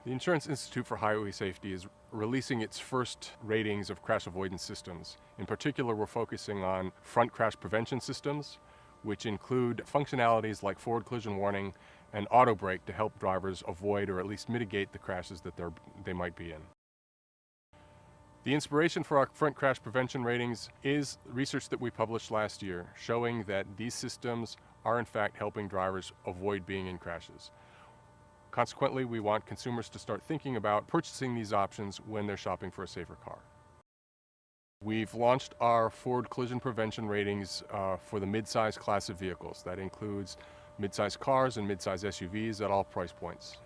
The Insurance Institute for Highway Safety is releasing its first ratings of crash avoidance systems. In particular, we're focusing on front crash prevention systems, which include functionalities like forward collision warning and auto brake to help drivers avoid or at least mitigate the crashes that they might be in. The inspiration for our front crash prevention ratings is research that we published last year showing that these systems are in fact helping drivers avoid being in crashes. Consequently, we want consumers to start thinking about purchasing these options when they're shopping for a safer car. We've launched our forward collision prevention ratings for the mid-size class of vehicles. That includes mid-size cars and mid-size SUVs at all price points.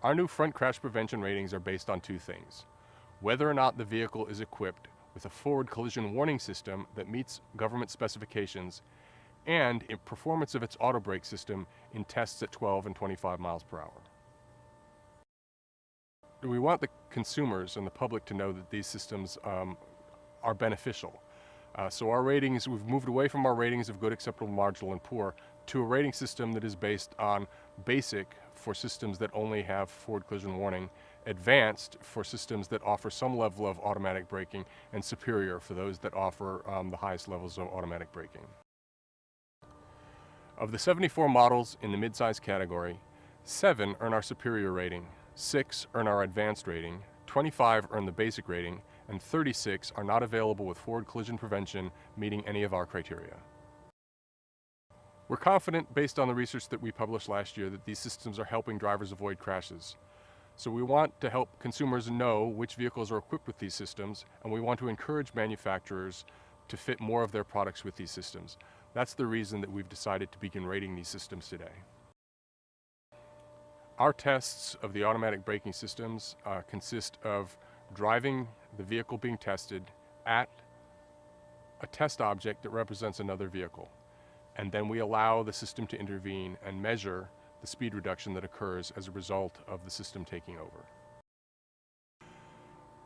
Our new front crash prevention ratings are based on two things: whether or not the vehicle is equipped with a forward collision warning system that meets government specifications, and in performance of its auto brake system in tests at 12 and 25 miles per hour. We want the consumers and the public to know that these systems are beneficial. So our ratings, we've moved away from our ratings of good, acceptable, marginal, and poor to a rating system that is based on basic for systems that only have forward collision warning, advanced for systems that offer some level of automatic braking, and superior for those that offer the highest levels of automatic braking. Of the 74 models in the midsize category, 7 earn our superior rating, 6 earn our advanced rating, 25 earn the basic rating, and 36 are not available with forward collision prevention meeting any of our criteria. We're confident, based on the research that we published last year, that these systems are helping drivers avoid crashes. So we want to help consumers know which vehicles are equipped with these systems, and we want to encourage manufacturers to fit more of their products with these systems. That's the reason that we've decided to begin rating these systems today. Our tests of the automatic braking systems consist of driving the vehicle being tested at a test object that represents another vehicle. And then we allow the system to intervene and measure the speed reduction that occurs as a result of the system taking over.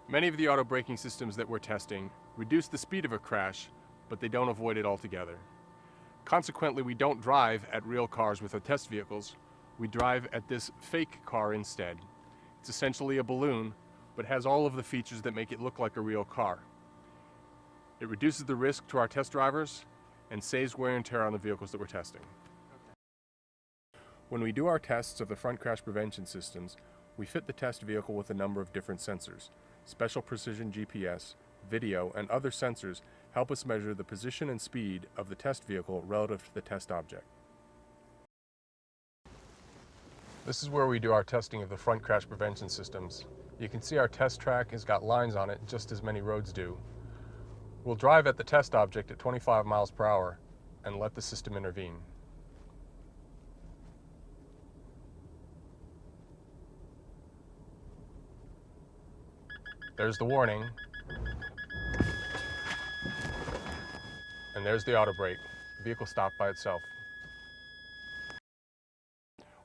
Many of the auto braking systems that we're testing reduce the speed of a crash, but they don't avoid it altogether. Consequently, we don't drive at real cars with our test vehicles. We drive at this fake car instead. It's essentially a balloon, but has all of the features that make it look like a real car. It reduces the risk to our test drivers and saves wear and tear on the vehicles that we're testing. When we do our tests of the front crash prevention systems, we fit the test vehicle with a number of different sensors. Special precision GPS, video, and other sensors help us measure the position and speed of the test vehicle relative to the test object. This is where we do our testing of the front crash prevention systems. You can see our test track has got lines on it, just as many roads do. We'll drive at the test object at 25 miles per hour and let the system intervene. There's the warning. And there's the auto brake. The vehicle stopped by itself.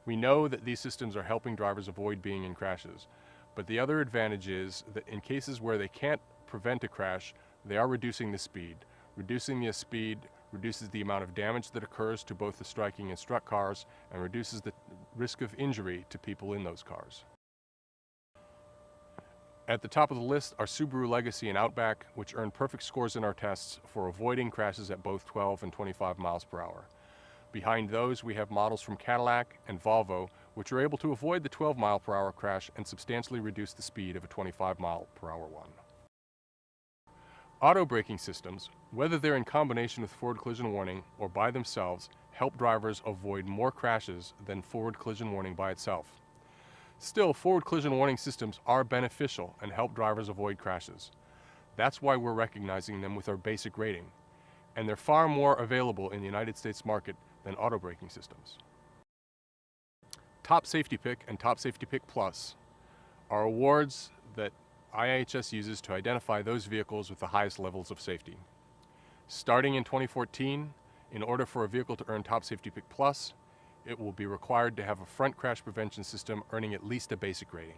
We know that these systems are helping drivers avoid being in crashes, but the other advantage is that in cases where they can't prevent a crash, they are reducing the speed. Reducing the speed reduces the amount of damage that occurs to both the striking and struck cars and reduces the risk of injury to people in those cars. At the top of the list are Subaru Legacy and Outback, which earned perfect scores in our tests for avoiding crashes at both 12 and 25 miles per hour. Behind those, we have models from Cadillac and Volvo, which are able to avoid the 12 mile per hour crash and substantially reduce the speed of a 25 mile per hour one. Auto braking systems, whether they're in combination with forward collision warning or by themselves, help drivers avoid more crashes than forward collision warning by itself. Still, forward collision warning systems are beneficial and help drivers avoid crashes. That's why we're recognizing them with our basic rating, and they're far more available in the United States market than auto braking systems. Top Safety Pick and Top Safety Pick Plus are awards that IIHS uses to identify those vehicles with the highest levels of safety. Starting in 2014, in order for a vehicle to earn Top Safety Pick Plus, it will be required to have a front crash prevention system earning at least a basic rating.